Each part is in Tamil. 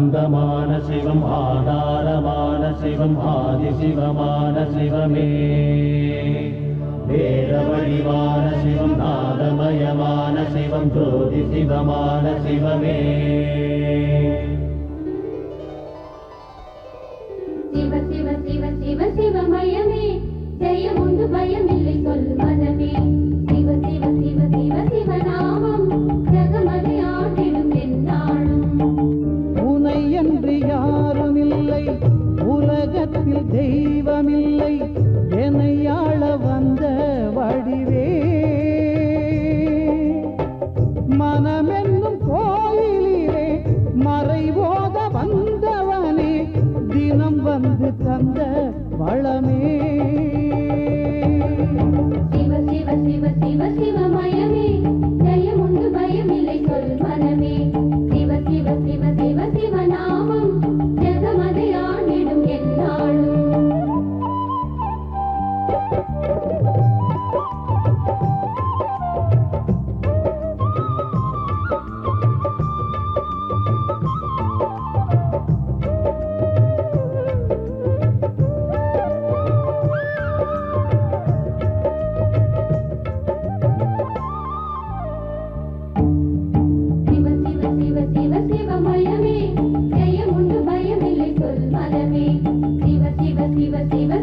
அந்தமான சிவம் ஆதாரமான சிவம் ஆதிசிவமான சிவமே வேத வடிவான சிவம் நாதமயமான சிவம் ஜோதி சிவமான சிவமே சிவ சிவ சிவ சிவ சிவமயமே ஜெயம் உண்டு பயமில்லை சொல் மனமே சிவ சிவ சிவ சிவ சிவநாமம் ஜகமதை ஆண்டிடும் எந்நாளும் உனை அன்றி யாரும் இல்லை உலகத்தில் தெய்வமில்லை என்னை ஆள வந்த வடிவே மனமென்னும் கோயிலிலே மறைவோத வந்தவனே தினம் வந்து தந்த வளமே சிவ சிவ சிவ சிவ சிவமயமே ஜெயம் உண்டு பயமில்லை சொல் மனமே சிவ சிவ சிவ சிவ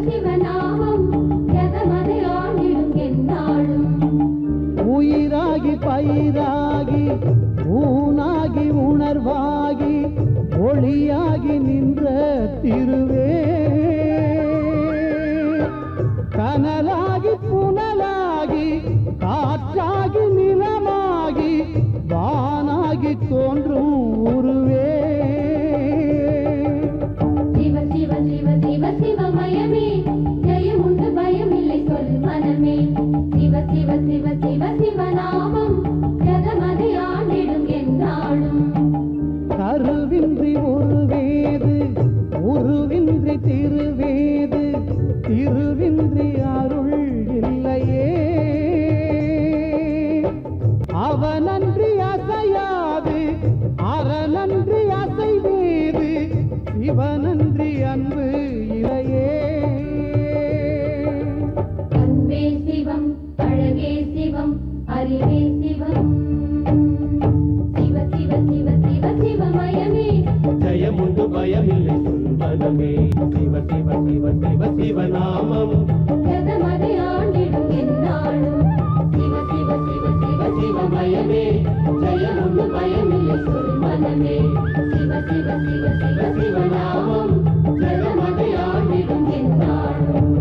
சிவநாமம் ஜகமதை ஆண்டிடும் எந்நாளும் உயிராகி பயிராகி ஊனாகி உணர்வாகி ஒளியாகி நின்ற திருவே கனலாகி புனலாகி காற்றாகி நிலமாகி வானாகி தோன்றும் உருவே சிவ சிவ சிவ சிவ சிவமயமே ஜெயம் உண்டு பயமில்லை சொல் மனமே சிவ சிவ சிவ சிவ சிவநாமம் ஜகமதை ஆண்டிடும் எந்நாளும் கருவின்றி உருவேது உருவின்றி திருவேது திருவின்றி அருள் இல்லையே அவனன்றி அசையாது அறனன்றி அசைவேது சிவனன்றி அன்பு இலையே அன்பே சிவம் அழகே சிவம் அறிவே சிவம் சிவ சிவ சிவ சிவ சிவமயமே ஜெயமுண்டு பயமில்லை சொல் மனமே சிவ சிவ சிவ சிவ சிவநாமம் ஜகமதை ஆண்டிடும் எந்நாளும் சிவ சிவ சிவ சிவ சிவமயமே ஜெயமுண்டு பயமில்லை சொல் மனமே சிவ சிவ சிவ சிவ சிவநாமம் ஜகமதை ஆண்டிடும் எந்நாளும்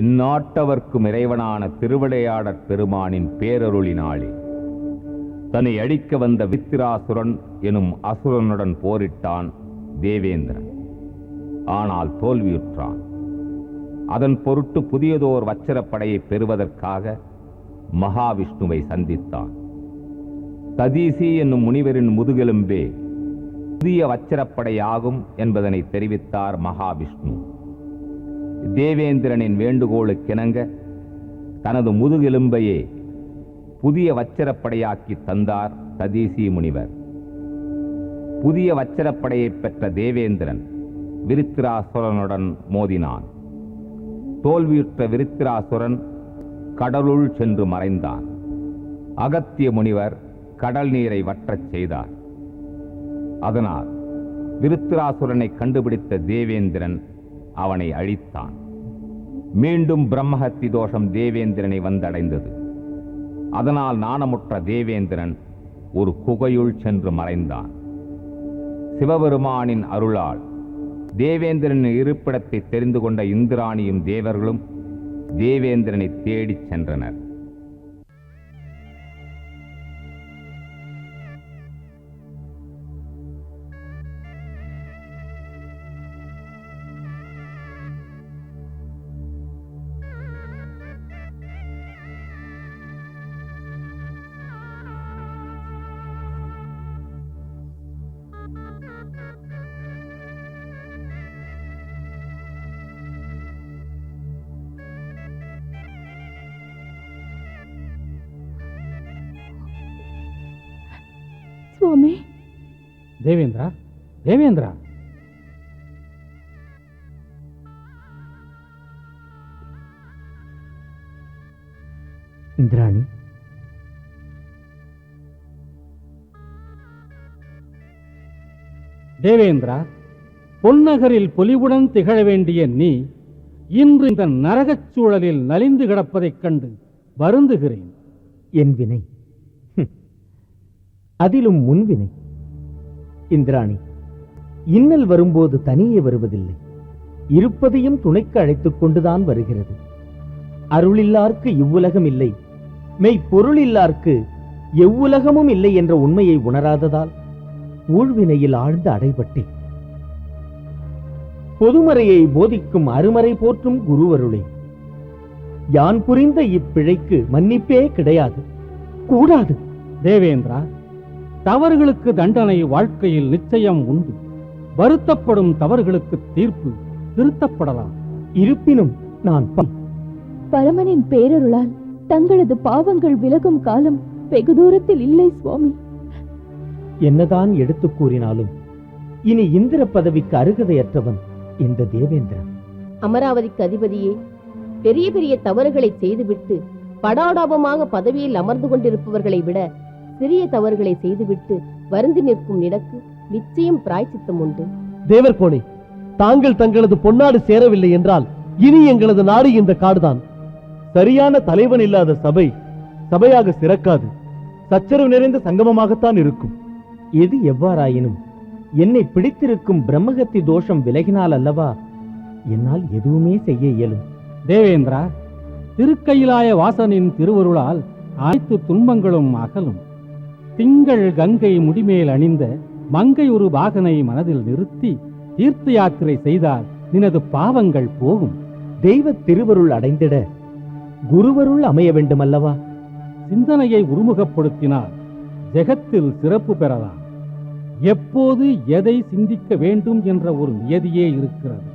எந்நாட்டவர்க்கும் இறைவனான திருவிளையாடற் பெருமானின் பேரருளினாலே தன்னை அழிக்க வந்த வித்திராசுரன் எனும் அசுரனுடன் போரிட்டான் தேவேந்திரன். ஆனால் தோல்வியுற்றான். அதன் பொருட்டு புதியதோர் வச்சிரப்படையை பெறுவதற்காக மகாவிஷ்ணுவை சந்தித்தான். ததீசி என்னும் முனிவரின் முதுகெலும்பே புதிய வச்சிரப்படையாகும் என்பதனை தெரிவித்தார் மகாவிஷ்ணு. தேவேந்திரனின் வேண்டுகோளுக்கிணங்க தனது முதுகெலும்பையே புதிய வச்சிரப்படையாக்கி தந்தார் ததீசி முனிவர். புதிய வச்சிரப்படையை பெற்ற தேவேந்திரன் விருத்திராசுரனுடன் மோதினான். தோல்வியுற்ற விருத்திராசுரன் கடலுள் சென்று மறைந்தான். அகத்திய முனிவர் கடல் நீரை வற்றச் செய்தார். அதனால் விருத்திராசுரனை கண்டுபிடித்த தேவேந்திரன் அவனை அழித்தான். மீண்டும் பிரம்மஹத்தி தோஷம் தேவேந்திரனை வந்தடைந்தது. அதனால் நாணமுற்ற தேவேந்திரன் ஒரு குகையுள் சென்று மறைந்தான். சிவபெருமானின் அருளால் தேவேந்திரனின் இருப்பிடத்தை தெரிந்து கொண்ட இந்திராணியும் தேவர்களும் தேவேந்திரனை தேடிச் சென்றனர். சுவாமி, தேவேந்திரா, தேவேந்திரா! இந்திராணி, தேவேந்திரா, பொன்னகரில் பொலிவுடன் திகழ வேண்டிய நீ இன்று இந்த நரகச் சூழலில் நலிந்து கிடப்பதைக் கண்டு வருந்துகிறேன். என் வினை, அதிலும் முன்வினை. இந்திராணி, இன்னல் வரும்போது தனியே வருவதில்லை, இருப்பதையும் துணைக்கு அழைத்துக் கொண்டுதான் வருகிறது. அருளில்லார்க்கு இவ்வுலகம் இல்லை, மெய் பொருளில்லார்க்கு எவ்வுலகமும் இல்லை என்ற உண்மையை உணராததால் ஊழ்வினையில் ஆழ்ந்து அடைபட்டேன். பொதுமறையை போதிக்கும் அருமறை போற்றும் குருவருளே, யான் புரிந்த இப்பிழைக்கு மன்னிப்பே கிடையாது, கூடாது. தேவேந்திரா, தவறுகளுக்கு தண்டனை வாழ்க்கையில் நிச்சயம் உண்டு. வருத்தப்படும் தவறுகளுக்கு தீர்ப்பு திருத்தப்படலாம். இருப்பினும் நான் பரமனின் பேரருளால் தங்களது பாவங்கள் விலகும் காலம் வெகு தூரத்தில் இல்லை சுவாமி. என்னதான் எடுத்துக் கூறினாலும் இனி இந்திர பதவிக்கு அருகதையற்றவன் இந்த தேவேந்திரன். அமராவதிக்கு அதிபதியே, பெரிய பெரிய தவறுகளை செய்துவிட்டு படாடாபமாக பதவியில் அமர்ந்து கொண்டிருப்பவர்களை விட சிறிய தவறுகளை செய்துவிட்டு வருந்தி நிற்கும் நினக்கு நிச்சயம் பிராய்ச்சித்தம் உண்டு. தேவர்கோனே, தாங்கள் தங்களது பொன்னாடு சேரவில்லை என்றால் இனி எங்களது நாடு இந்த காடுதான். சரியான தலைவன் இல்லாத சபை சபையாக சிறக்காது, சச்சரவு நிறைந்த சங்கமமாகத்தான் இருக்கும். எது எவ்வாறாயினும் என்னை பிடித்திருக்கும் பிரம்மகத்தி தோஷம் விலகினால் அல்லவா என்னால் எதுவுமே செய்ய இயலும். தேவேந்திரா, திருக்கையிலாய வாசனின் திருவருளால் அனைத்து துன்பங்களும் அகலும். திங்கள் கங்கை முடிமேல் அணிந்த மங்கை ஒரு பாகனை மனதில் நிறுத்தி தீர்த்த யாத்திரை செய்தால் நினது பாவங்கள் போகும். தெய்வ திருவருள் அடைந்திட குருவருள் அமைய வேண்டுமல்லவா? சிந்தனையை உருமுகப்படுத்தினால் ஜெகத்தில் சிறப்பு பெறலாம். எப்போது எதை சிந்திக்க வேண்டும் என்ற ஒரு நியதியே இருக்கிறது.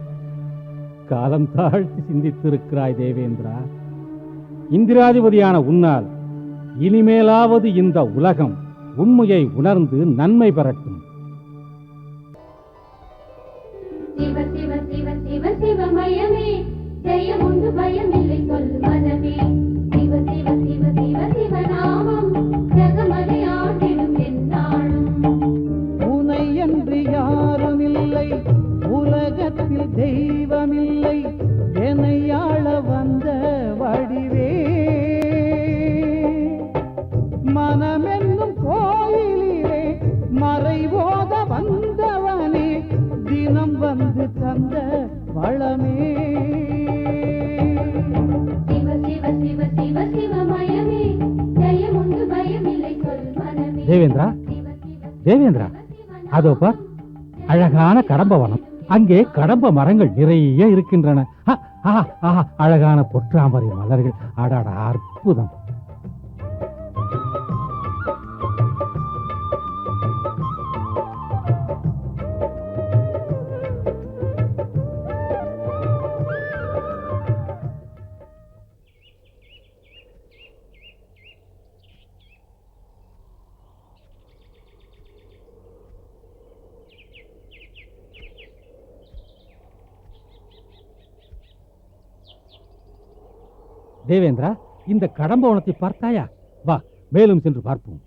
காலம் தாழ்த்தி சிந்தித்திருக்கிறாய் தேவேந்திரா. இந்திராதிபதியான உன்னால் இனிமேலாவது இந்த உலகம் உண்மையை உணர்ந்து நன்மை பெறட்டும். சிவ சிவ சிவ சிவ சிவமயமே, ஜெயமுண்டு பயமில்லை சொல் மனமே. சிவ சிவ சிவ சிவ சிவநாமம் ஜெகமதை ஆண்டிடும் எந்நாளும். உனையன்றி யாரும் இல்லை, உலகத்தில் தெய்வமில்லை, என்னை ஆள வந்த வடிவே. மனமென்னும் கோயிலிலே மறைவோத வந்தவனே, தினம் வந்து தந்த வளமே. சிவ சிவ சிவ சிவ சிவமயமே, ஜெயமுண்டு பயமில்லை சொல் மனமே. தேவேந்திரா, தேவேந்திரா, அதோ பார், அழகான கடம்பவனம். அங்கே கடம்ப மரங்கள் நிறைய இருக்கின்றன. அழகான பொற்றாமரை மலர்கள். அடாடா, அற்புதம். தேவேந்திரா, இந்த கடம்பவனத்தை பார்த்தாயா? வா, மேலும் சென்று பார்ப்போம்.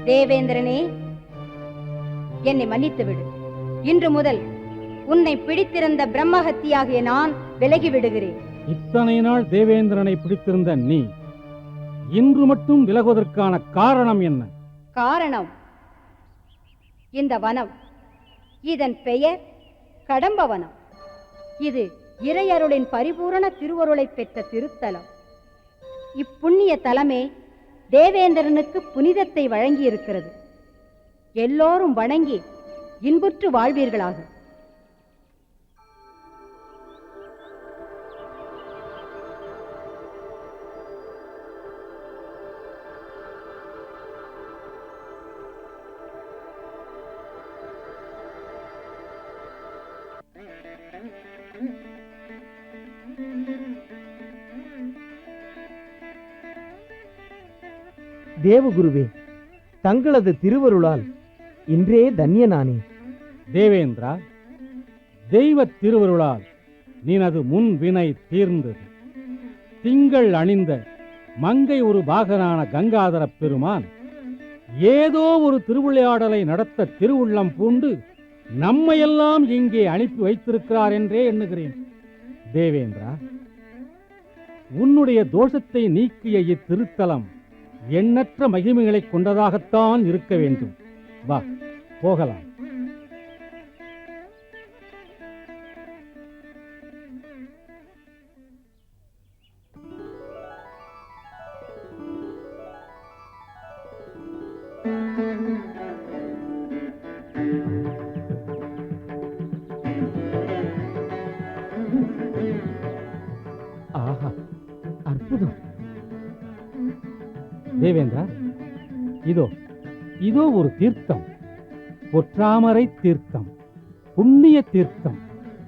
தேவேந்திரனே, என்னை மன்னித்துவிடு. இன்று முதல் உன்னை பிடித்திருந்த பிரம்மஹத்தியாகிய நான் விலகிவிடுகிறேன். இத்தனை நாள் தேவேந்திரனை பிடித்திருந்த நீ இன்று மட்டும் விலகுவதற்கான காரணம் என்ன? காரணம் இந்த வனம். இதன் பெயர் கடம்பவனம். இது இறையருளின் பரிபூரண திருவருளை பெற்ற திருத்தலம். இப்புண்ணிய தலமே தேவேந்திரனுக்கு புனிதத்தை வழங்கியிருக்கிறது. எல்லோரும் வணங்கி இன்புற்று வாழ்வீர்களாக. தேவகுருவே, தங்களது திருவருளால் இன்றே தன்யனானே. தேவேந்திரா, தெய்வ திருவருளால் நினது முன் வினை தீர்ந்தது. திங்கள் அணிந்த மங்கை ஒரு பாகனான கங்காதர பெருமான் ஏதோ ஒரு திருவிளையாடலை நடத்த திருவுள்ளம் பூண்டு நம்மையெல்லாம் இங்கே அனுப்பி வைத்திருக்கிறார் என்றே எண்ணுகிறேன். தேவேந்திரா, உன்னுடைய தோஷத்தை நீக்கிய இத்திருத்தலம் எண்ணற்ற மகிமைகளை கொண்டதாகத்தான் இருக்க வேண்டும். வா, போகலாம். ஆஹா, அற்புதம். தேவேந்திரா, இதோ இதோ ஒரு தீர்த்தம். பொற்றாமரை தீர்த்தம், புண்ணிய தீர்த்தம்,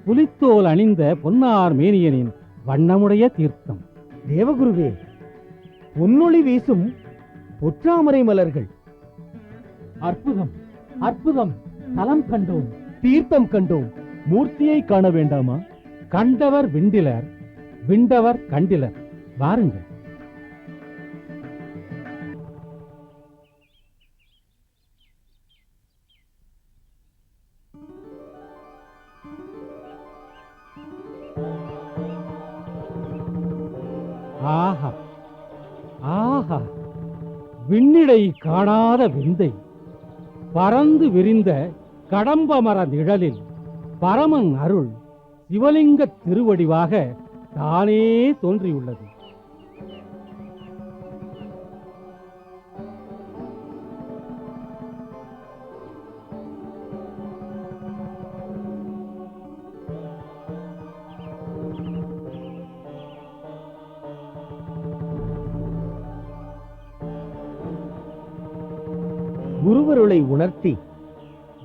புலித்தோல் அணிந்த பொன்னார் மேனியனின் வண்ணமுடைய தீர்த்தம். தேவகுருவே, பொன்னொளி வீசும் பொற்றாமரை மலர்கள். அற்புதம், அற்புதம். தலம் கண்டோம், தீர்த்தம் கண்டோம், மூர்த்தியை காண வேண்டாமா? கண்டவர் விண்டிலர், விண்டவர் கண்டிலர். வாருங்கள். ஆஹா, ஆஹா, விண்ணிடை காணாத விந்தை. பறந்து விரிந்த கடம்ப மர நிழலில் பரமன் அருள் சிவலிங்க திருவடிவாக தானே தோன்றியுள்ளது. குருவருளை உணர்த்தி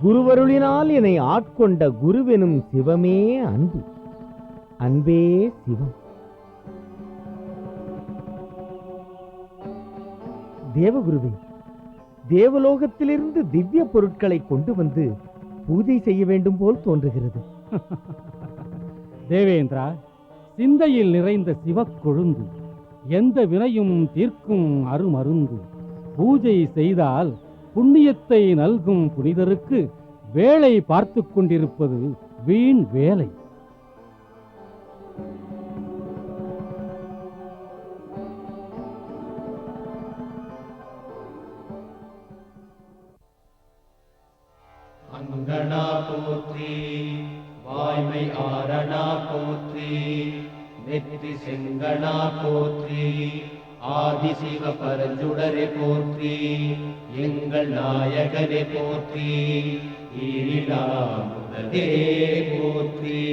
குருவருளினால் என்னை ஆட்கொண்ட குருவெனும் சிவமே அன்பு. அன்பே சிவம். தேவகுருவே, தேவலோகத்திலிருந்து திவ்ய பொருட்களை கொண்டு வந்து பூஜை செய்ய வேண்டும் போல் தோன்றுகிறது. தேவேந்திரா, சிந்தையில் நிறைந்த சிவக்கொழுந்து எந்த வினையும் தீர்க்கும் அருமருந்து. பூஜை செய்தால் புண்ணியத்தை நல்கும் புனிதருக்கு வேலை பார்த்து கொண்டிருப்பது வீண் வேலை. அங்கணா போற்றி, வாய்மை ஆரணா போற்றி, நெற்றி செங்கணா போற்றி, ஆதிசிவ பரஞ்சுடரை போற்றி, எங்கள் நாயகனை போற்றி, ஈரிலா முதலே போற்றி.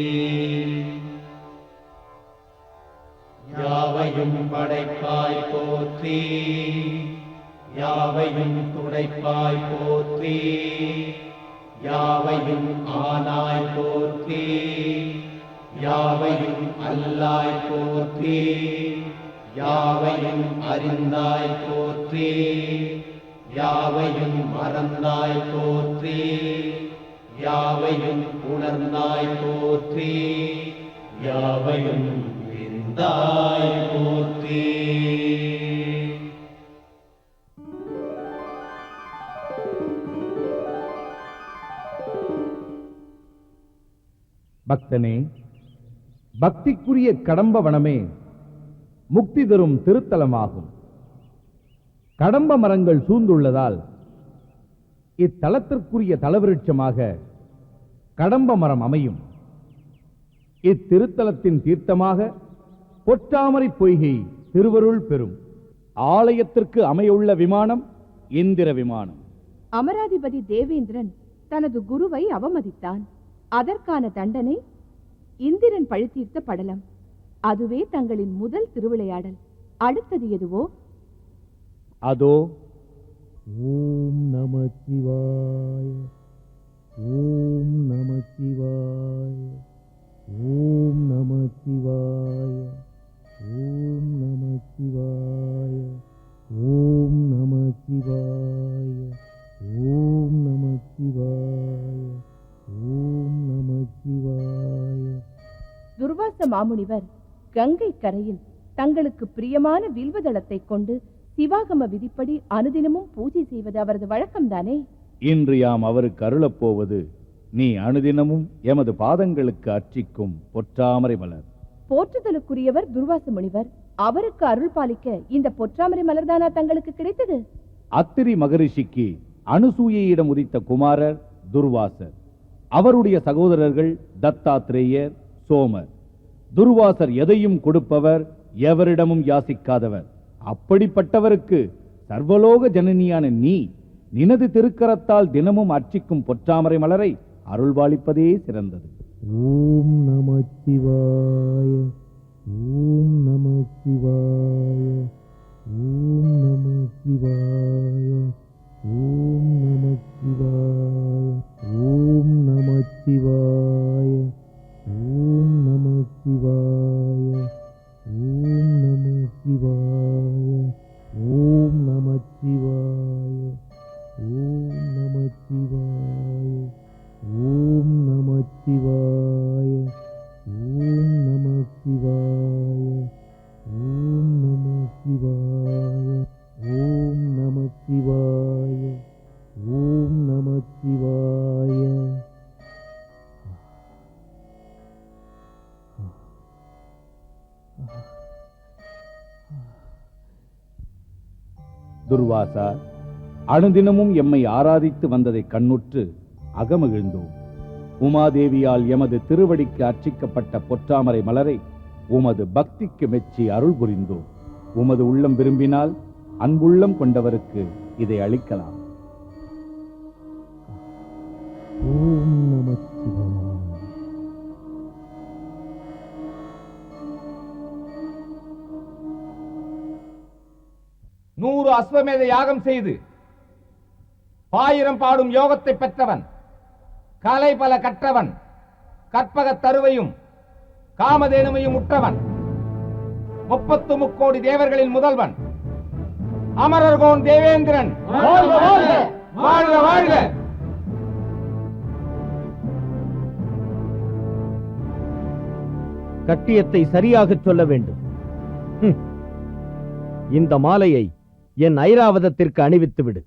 யாவையும் படைப்பாய் போற்றி, யாவையும் துடைப்பாய் போற்றி, யாவையும் ஆனாய் போற்றி, யாவையும் அல்லாய் போற்றி, யாவையும் அறிந்தாய் போற்றி, யாவையும் மறந்தாய் போற்றி, யாவையும் உணர்ந்தாய் போற்றி, யாவையும் விந்தாய் போற்றி. பக்தனே, பக்திக்குரிய கடம்ப வனமே முக்தி தரும் திருத்தலமாகும். கடம்ப மரங்கள் சூழ்ந்துள்ளதால் இத்தலத்திற்குரிய தலவிருட்சமாக கடம்ப மரம் அமையும். இத்திருத்தலத்தின் தீர்த்தமாக பொற்றாமரை பொய்கை திருவருள் பெறும். ஆலயத்திற்கு அமையுள்ள விமானம் இந்திர விமானம். அமராதிபதி தேவேந்திரன் தனது குருவை அவமதித்தான். அதற்கான தண்டனை இந்திரன் பழித்தீர்த்த படலம். அதுவே தங்களின் முதல் திருவிளையாடல். அடுத்தது எதுவோ? அதோ ஓம் நம சிவாய, ஓம் நம சிவாய, ஓம் நம சிவாய, ஓம் நம சிவாய, ஓம் நம சிவாய, ஓம் நம சிவாய, ஓம் நம சிவாய. துர்வாச மாமுனிவர் கங்கை கரையில் தங்களுக்கு பிரியமான வில்வதளத்தை கொண்டு சிவாகம விதிப்படி அனுதினமும் பூஜை செய்வது அவரது வழக்கம்தானே? இன்று யாம் அவருக்கு அருளப்போவது நீ அனுதினமும் எமது பாதங்களுக்கு அர்ச்சிக்கும் பொற்றாமரை மலர். போற்றுதலுக்குரியவர் துர்வாச முனிவர். அவருக்கு அருள் பாலிக்க இந்த பொற்றாமரை மலர்தானா தங்களுக்கு கிடைத்தது? அத்திரி மகரிஷிக்கு அனுசூயையிடம் உதித்த குமாரர் துர்வாசர். அவருடைய சகோதரர்கள் தத்தாத்ரேயர், சோமர். துர்வாசர் எதையும் கொடுப்பவர், எவரிடமும் யாசிக்காதவர். அப்படிப்பட்டவருக்கு சர்வலோக ஜனனியான நீ நினது திருக்கரத்தால் தினமும் அர்ச்சிக்கும் பொற்றாமரை மலரை அருள்பாலிப்பதே சிறந்தது. ஓம் நம சிவாய, ஓம் நம சிவாய, ஓம் நம சிவாய, ஓம் நம சிவாய, ஓம் நம சிவாய, ஓம் நம சிவாய, ஓம் நம சிவாய, ஓம் நம சிவாய, ஓம் நம சிவாய, ஓம் நம சிவாய, ஓம் நம சிவாய, ஓம் நம சிவாய, ஓம் நம சிவாய, ஓம் நம சிவாய. துர்வாசா, அனுதினமும் எம்மை ஆராதித்து வந்ததை கண்ணுற்று அகமகிழ்ந்தோம். உமாதேவியால் எமது திருவடிக்கு அர்ச்சிக்கப்பட்ட பொற்றாமரை மலரை உமது பக்திக்கு மெச்சி அருள் புரிந்தோம். உமது உள்ளம் விரும்பினால் அன்புள்ளம் கொண்டவருக்கு இதை அளிக்கலாம். ஓம் நம சிவாய. 100 அஸ்வமேத யாகம் செய்து 1000 பாடும் யோகத்தை பெற்றவன், கலை பல கற்றவன், கற்பக தருவையும் காமதேனுமையும் உற்றவன், 33 கோடி தேவர்களின் முதல்வன், அமரர்கோன் தேவேந்திரன் வாழ்க வாழ்க, வாழ்க வாழ்க. கட்டியத்தை சரியாகச் சொல்ல வேண்டும். இந்த மாலையை என் ஐராவதத்திற்கு அணிவித்து விடு.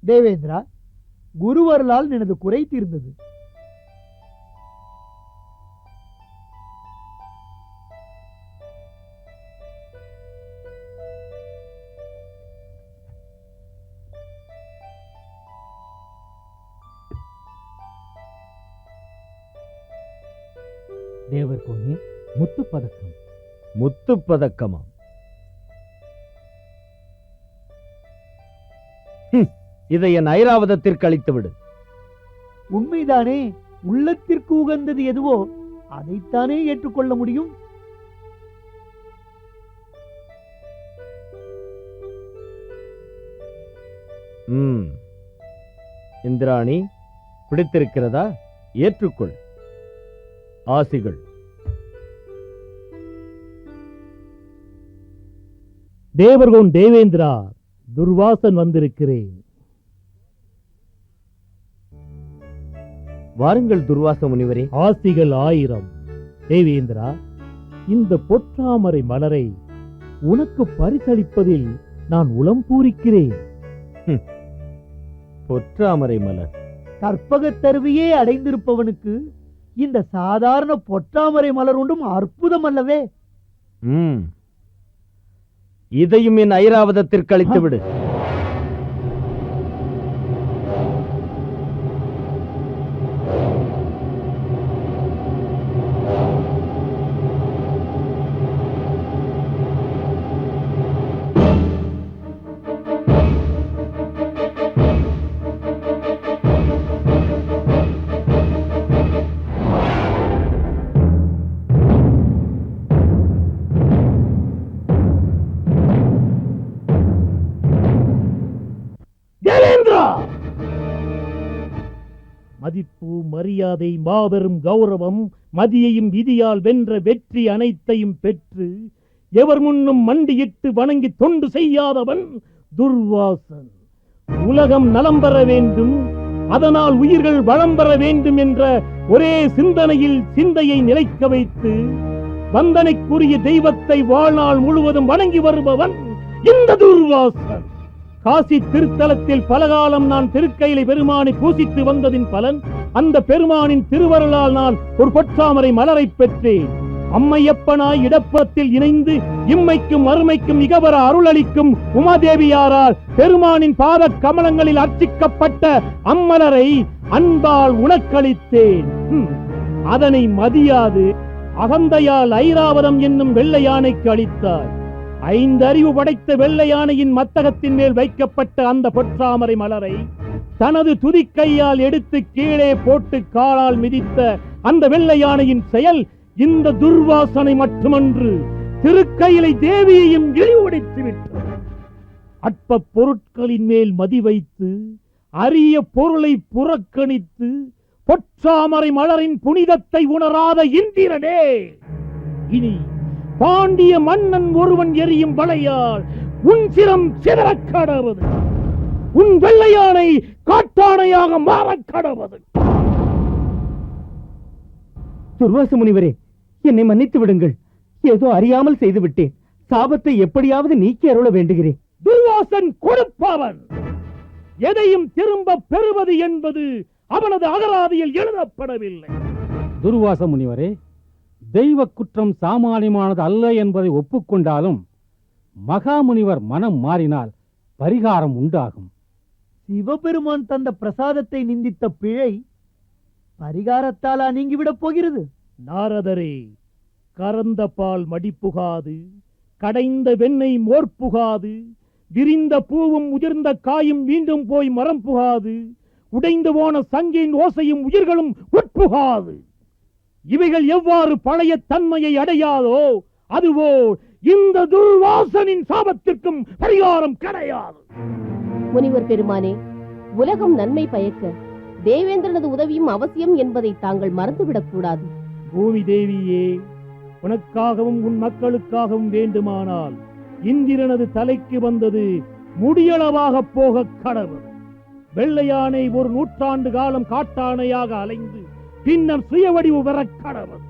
தேவேந்திரா, குருவருளால் எனது குறை தீர்ந்தது. தேவர் கோனே, முத்துப்பதக்கம். முத்துப்பதக்கமா? இதை என் ஐராவதத்திற்கு அளித்து விடு. உண்மைதானே? உள்ளத்திற்கு உகந்தது எதுவோ அதைத்தானே ஏற்றுக்கொள்ள முடியும். இந்திராணி, பிடித்திருக்கிறதா? ஏற்றுக்கொள். ஆசிகள். தேவர்கோன் தேவேந்திரா, துர்வாசன் வந்திருக்கிறேன். வாருங்கள் துர்வாச முனிவரே. ஆசிகள் 1000. தேவேந்திரா, இந்த பொற்றாமரை மலரை உனக்கு பரிசளிப்பதில் நான் உளம் பூரிக்கிறேன். பொற்றாமரை மலர் கற்பகத் தருவியே அடைந்திருப்பவனுக்கு இந்த சாதாரண பொற்றாமரை மலர் ஒன்றும் அற்புதம் அல்லவே. இதையும் என் ஐராவதத்திற்கு அளித்து விடு. மதிப்பு, மரியாதை, மாபெரும் கௌரவம், மதியையும் விதியால் வென்ற வெற்றி அனைத்தையும் பெற்று எவர் முன்னும் மண்டியிட்டு வணங்கி தொண்டு செய்யாதவன் துர்வாசன். உலகம் நலம் பெற வேண்டும், அதனால் உயிர்கள் வளம் பெற வேண்டும் என்ற ஒரே சிந்தனையில் சிந்தையை நிலைக்க வைத்து வந்தனைக்குரிய தெய்வத்தை வாழ்நாள் முழுவதும் வணங்கி வருபவன் இந்த துர்வாசன். காசி திருத்தலத்தில் பலகாலம் நான் திருக்கையிலை பெருமானை பூசித்து வந்ததின் பலன் அந்த பெருமானின் திருவருளால் நான் ஒரு பொற்றாமரை மலரை பெற்றேன். அம்மையப்பனாய் இடப்பத்தில் இணைந்து இம்மைக்கும் மறுமைக்கும் இகவர அருளளிக்கும் உமாதேவியாரால் பெருமானின் பாத கமலங்களில் அர்ச்சிக்கப்பட்ட அம்மலரை அன்பால் உனக்களித்தேன். அதனை மதியாது அகந்தையால் ஐராவதம் என்னும் வெள்ளை யானைக்கு அளித்தாய். 5 அறிவு படைத்த வெள்ளை யானையின் மத்தகத்தின் மேல் வைக்கப்பட்ட அந்த பொற்றாமரை மலரை தனது துதிக்கையால் எடுத்து கீழே போட்டு காலால் மிதித்த அந்த வெள்ளை யானையின் செயல் இந்த துர்வாசனை மட்டுமன்று, திருக்கையிலை தேவியையும் இழிவுபடுத்தி விட்டது. அற்ப பொருட்களின் மேல் மதி வைத்து அரிய பொருளை புறக்கணித்து பொற்றாமரை மலரின் புனிதத்தை உணராத இந்திரனே, இனி பாண்டிய மன்னன் ஒருவன் எரியும் வளையால் உன் சிரம் சிதறக் கடவது, உன் வெள்ளையானை காட்டானையாக மாறக் கடவது. துர்வாச முனிவரே, என்னை மன்னித்து விடுங்கள். ஏதோ அறியாமல் செய்து விட்டேன். சாபத்தை எப்படியாவது நீக்கி அருள வேண்டுகிறேன். துர்வாசன் கொடுப்பவன். எதையும் திரும்ப பெறுவது என்பது அவனது அகராதியில் எழுதப்படவில்லை. துர்வாச முனிவரே, தெய்வ குற்றம் சாமானியமானது அல்ல என்பதை ஒப்புக்கொண்டாலும் மகாமுனிவர் மனம் மாறினால் பரிகாரம் உண்டாகும். சிவபெருமான் தந்த பிரசாதத்தை நிந்தித்த பிழை பரிகாரத்தாலா நீங்கிவிடப் போகிறது? நாரதரே, கறந்த பால் மடிப்புகாது, கடைந்த வெண்ணெய் மோர் புகாது, விரிந்த பூவும் உதிர்ந்த காயும் மீண்டும் போய் மரம் புகாது, உடைந்து போன சங்கின் ஓசையும் உயிர்களும் உட்புகாது. இவைகள் எவ்வாறு பழைய தன்மையை அடையாதோ அதுவோ இந்த துர்வாசனின் சாபத்திற்கும் பரிகாரம் கிடையாது. முனிவர் பெருமானே, உலகம் நன்மை பயக்க தேவேந்திரனது உதவியும் அவசியம் என்பதை தாங்கள் மறந்துவிடக் கூடாது. பூமி தேவியே, உனக்காகவும் உன் மக்களுக்காகவும் வேண்டுமானால் இந்திரனது தலைக்கு வந்தது முடியளவாக போக கடவுள். வெள்ளையானை 1 நூற்றாண்டு காலம் காட்டானையாக அலைந்து பின்னர் சுய வடிவு பெற கடவுள்.